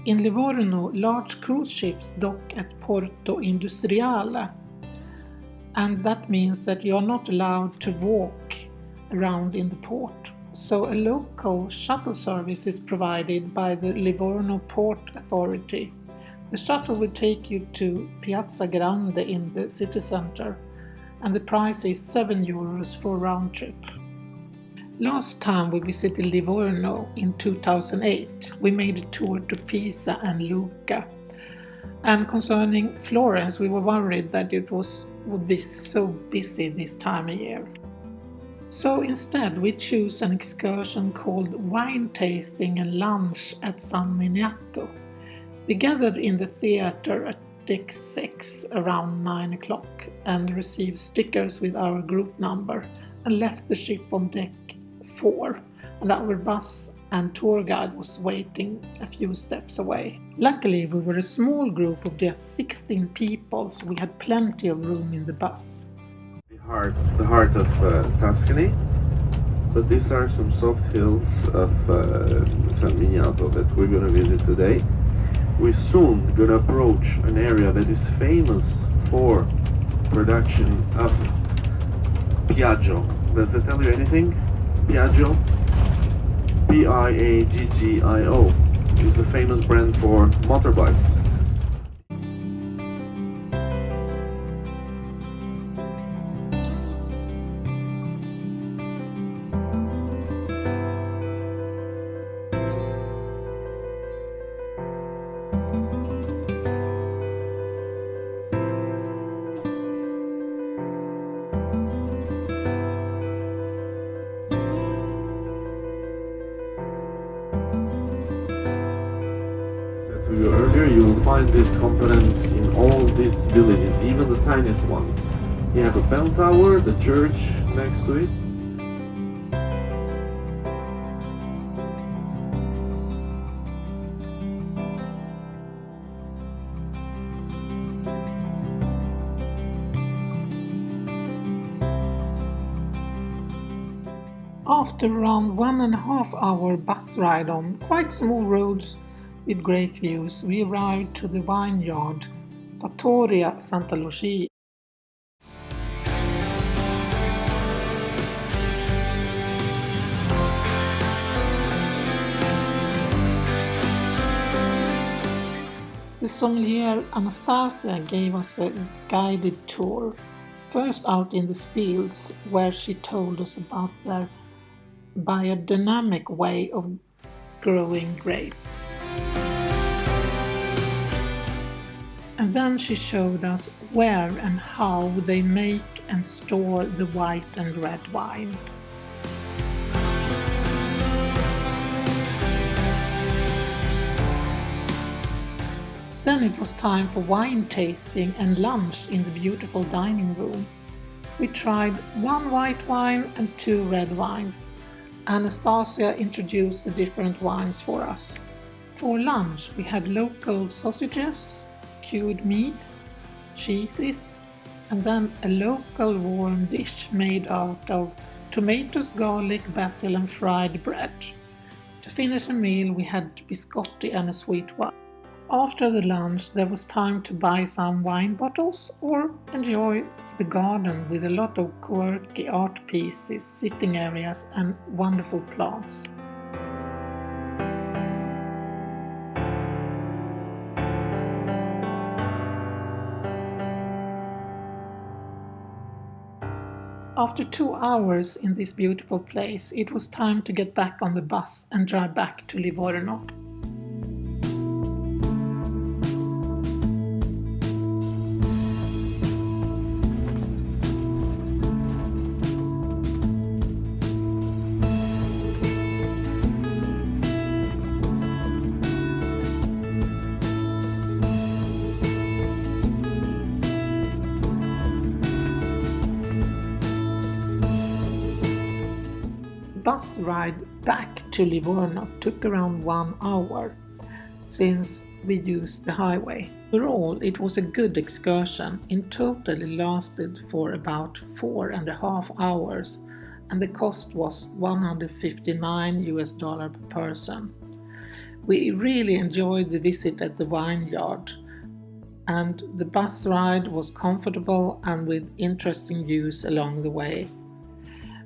In Livorno, large cruise ships dock at Porto Industriale, and that means that you are not allowed to walk around in the port. So a local shuttle service is provided by the Livorno Port Authority. The shuttle will take you to Piazza Grande in the city center, and the price is €7 for round trip. Last time we visited Livorno in 2008, we made a tour to Pisa and Lucca. And concerning Florence, we were worried that it would be so busy this time of year. So instead we choose an excursion called wine tasting and lunch at San Minato. We gathered in the theater at deck 6 around 9 o'clock and received stickers with our group number and left the ship on deck 4, and our bus and tour guide was waiting a few steps away. Luckily we were a small group of just 16 people, so we had plenty of room in the bus. The heart of Tuscany, but these are some soft hills of San Minato that we're going to visit today. We're soon going to approach an area that is famous for production of Piaggio. Does that tell you anything? Piaggio? Piaggio is the famous brand for motorbikes. Earlier, you will find these components in all these villages, even the tiniest one. You have a bell tower, the church next to it. After around 1.5 hour bus ride on quite small roads with great views, we arrived to the wineyard, Fattoria Santa Lucia. The sommelier Anastasia gave us a guided tour, first out in the fields where she told us about their biodynamic way of growing grapes. And then she showed us where and how they make and store the white and red wine. Then it was time for wine tasting and lunch in the beautiful dining room. We tried 1 white wine and 2 red wines. Anastasia introduced the different wines for us. For lunch we had local sausages, cured meat, cheeses, and then a local warm dish made out of tomatoes, garlic, basil and fried bread. To finish the meal we had biscotti and a sweet wine. After the lunch there was time to buy some wine bottles or enjoy the garden with a lot of quirky art pieces, sitting areas and wonderful plants. After 2 hours in this beautiful place, it was time to get back on the bus and drive back to Livorno. Bus ride back to Livorno took around 1 hour, since we used the highway. Overall, it was a good excursion. In total it lasted for about 4.5 hours, and the cost was $159 per person. We really enjoyed the visit at the vineyard, and the bus ride was comfortable and with interesting views along the way.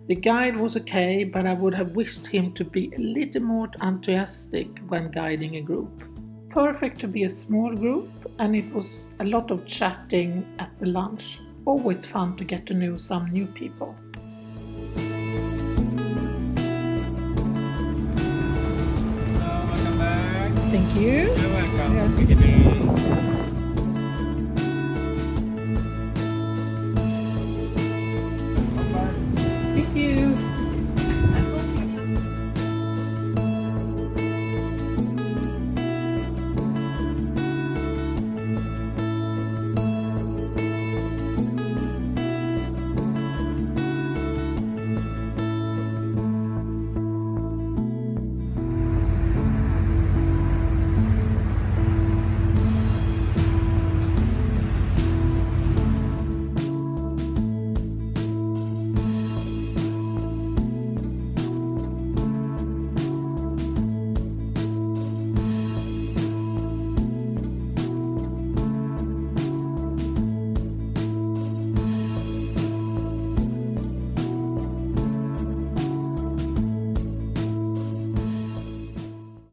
The guide was okay, but I would have wished him to be a little more enthusiastic when guiding a group. Perfect to be a small group, and it was a lot of chatting at the lunch. Always fun to get to know some new people. Welcome back. Thank you. You're welcome. Good evening.